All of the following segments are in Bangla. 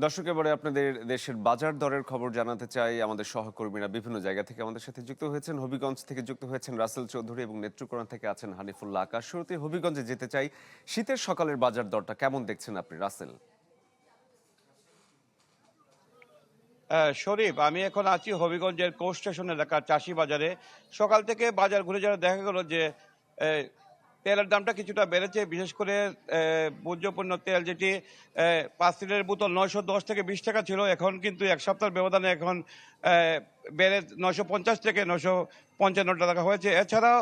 দর্শক, এবারে আপনাদের দেশের বাজার দরের খবর জানাতে চাই। আমাদের সহকর্মীরা বিভিন্ন জায়গা থেকে আমাদের সাথে যুক্ত হয়েছেন। হবিগঞ্জ থেকে যুক্ত হয়েছেন রাসেল চৌধুরী এবং নেত্রকোনা থেকে আছেন হানিফুল্লাহ আকাশ। শুরুতে হবিগঞ্জে যেতে চাই। শীতের সকালের বাজার দরটা কেমন দেখছেন আপনি, রাসেল? শরীফ, আমি এখন আছি হবিগঞ্জের কোর্ট স্টেশন এলাকার চাষি বাজারে। সকাল থেকে বাজার ঘুরে যারা দেখা গেল যে আহ, তেলের দামটা কিছুটা বেড়েছে। বিশেষ করে ভোজ্যপণ্য তেল যেটি 5 লিটারের বোতল 910 থেকে 20 টাকা ছিল, এখন কিন্তু এক সপ্তাহের ব্যবধানে এখন বেড়ে 950 থেকে 955 টাকা হয়েছে। এছাড়াও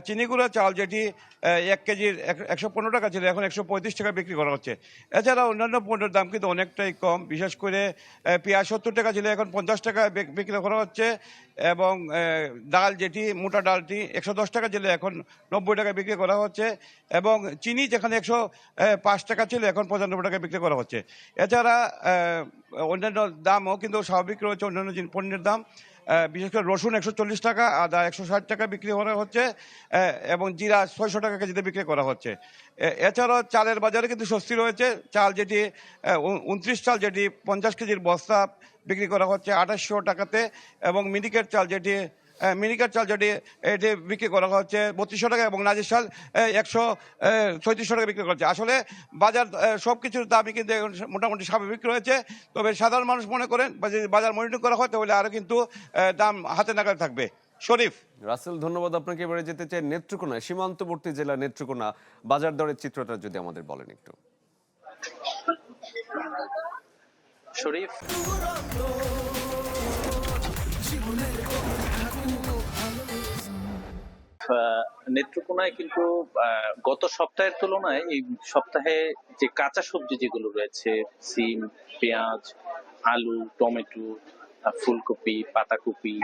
চিনি গুঁড়া চাল যেটি 1 কেজির 115 টাকা ছিল, এখন 135 টাকা বিক্রি করা হচ্ছে। এছাড়া অন্যান্য পণ্যের দাম কিন্তু অনেকটাই কম। বিশেষ করে পেঁয়াজ 70 টাকা ছিল, এখন 50 টাকা বিক্রি করা হচ্ছে। এবং ডাল যেটি মোটা ডালটি 110 টাকা ছিল, এখন 90 টাকা বিক্রি করা হচ্ছে। এবং চিনি যেখানে 105 টাকা ছিল, এখন 95 টাকা বিক্রি করা হচ্ছে। এছাড়া অন্যান্য দামও কিন্তু স্বাভাবিক রয়েছে। অন্যান্য পণ্যের দাম বিশেষ করে রসুন 140 টাকা, আদা 160 টাকা বিক্রি করা হচ্ছে, এবং জিরা 600 টাকা কেজিতে বিক্রি করা হচ্ছে। এছাড়াও চালের বাজারে কিন্তু স্বস্তি রয়েছে। চাল যেটি 29 চাল যেটি 50 কেজির বস্তা বিক্রি করা হচ্ছে 2800 টাকাতে। এবং মিনিকেট চাল যেটি এটি বিক্রি করা হচ্ছে 3200 টাকা, এবং নাজির চাল 136 টাকা বিক্রি করা হচ্ছে। আসলে বাজার সবকিছুর দামই কিন্তু এখন মোটামুটি স্বাভাবিক রয়েছে। তবে সাধারণ মানুষ মনে করেন যদি বাজার মনিটরিং করা হয় তাহলে আরো কিন্তু দাম হাতে নাগালে থাকবে। শরীফ। রাসেল, ধন্যবাদ আপনাকে। এবারে যেতে চাই নেত্রকোনায়, সীমান্তবর্তী জেলা নেত্রকোনা। বাজার দরের চিত্রটা যদি আমাদের বলেন একটু। শরীফ, নেত্রকোনায় কিন্তু গত সপ্তাহের তুলনায় এই সপ্তাহে যে কাঁচা সবজি যেগুলো রয়েছে, সিম, পেঁয়াজ, আলু, টমেটো, ফুলকপি, পাতাকপি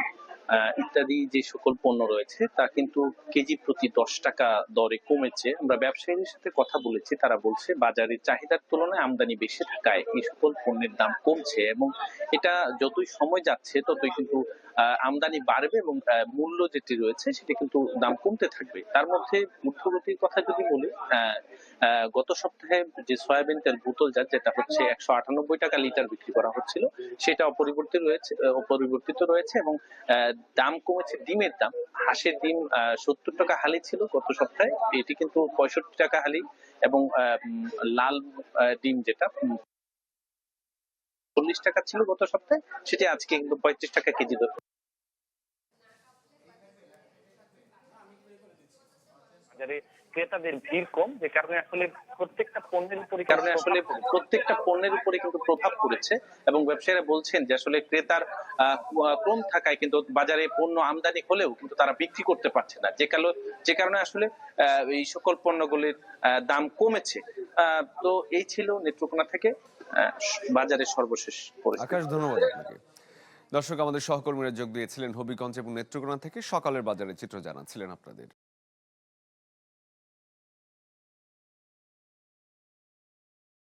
ইত্যাদি যে সকল পণ্য রয়েছে তা কিন্তু কেজি প্রতি 10 টাকা দরে কমেছে। আমরা ব্যবসায়ীদের সাথে কথা বলেছি, তারা বলছে বাজারের চাহিদার তুলনায় আমদানি বেশি থাকায় এই সকল পণ্যের দাম কমছে, এবং এটা যতই সময় যাচ্ছে ততই কিন্তু আমদানি বাড়বে এবং মূল্য যেটি রয়েছে সেটি কিন্তু দাম কমতে থাকবে। তার মধ্যে ঊর্ধ্বগতির কথা যদি বলি, গত সপ্তাহে যে সয়াবিন তেল বোতলজাত যেটা হচ্ছে 198 টাকা লিটার বিক্রি করা হচ্ছিল, সেটা অপরিবর্তিত রয়েছে। এবং দাম কমেছে ডিমের দাম। হাঁসের ডিম 70 টাকা হালি ছিল গত সপ্তাহে, এটি কিন্তু 65 টাকা হালি। এবং লাল ডিম যেটা 40 টাকা ছিল গত সপ্তাহে, সেটি আজকে কিন্তু 35 টাকা কেজি দর। বাজারে ক্রেতাদের ভিড় কম, যে কারণে আসলে প্রত্যেকটা পণ্যের উপরে কিন্তু প্রভাব পড়েছে। এবং ব্যবসায়ীরা বলছেন যে আসলে ক্রেতার কম থাকায় কিন্তু বাজারে পণ্য আমদানি হলেও কিন্তু তারা বিক্রি করতে পারছে না, যে কারণে আসলে এই সকল পণ্যগুলির দাম কমেছে। তো এই ছিল নেত্রকোনা থেকে বাজারের সর্বশেষ পরিস্থিতি। আকাশ, ধন্যবাদ আপনাকে। দর্শক, আমাদের সহকর্মীরা যোগ দিয়েছিলেন হবিগঞ্জ এবং নেত্রকোনা থেকে। সকালের বাজারের চিত্র জানাচ্ছিলেন আপনাদের।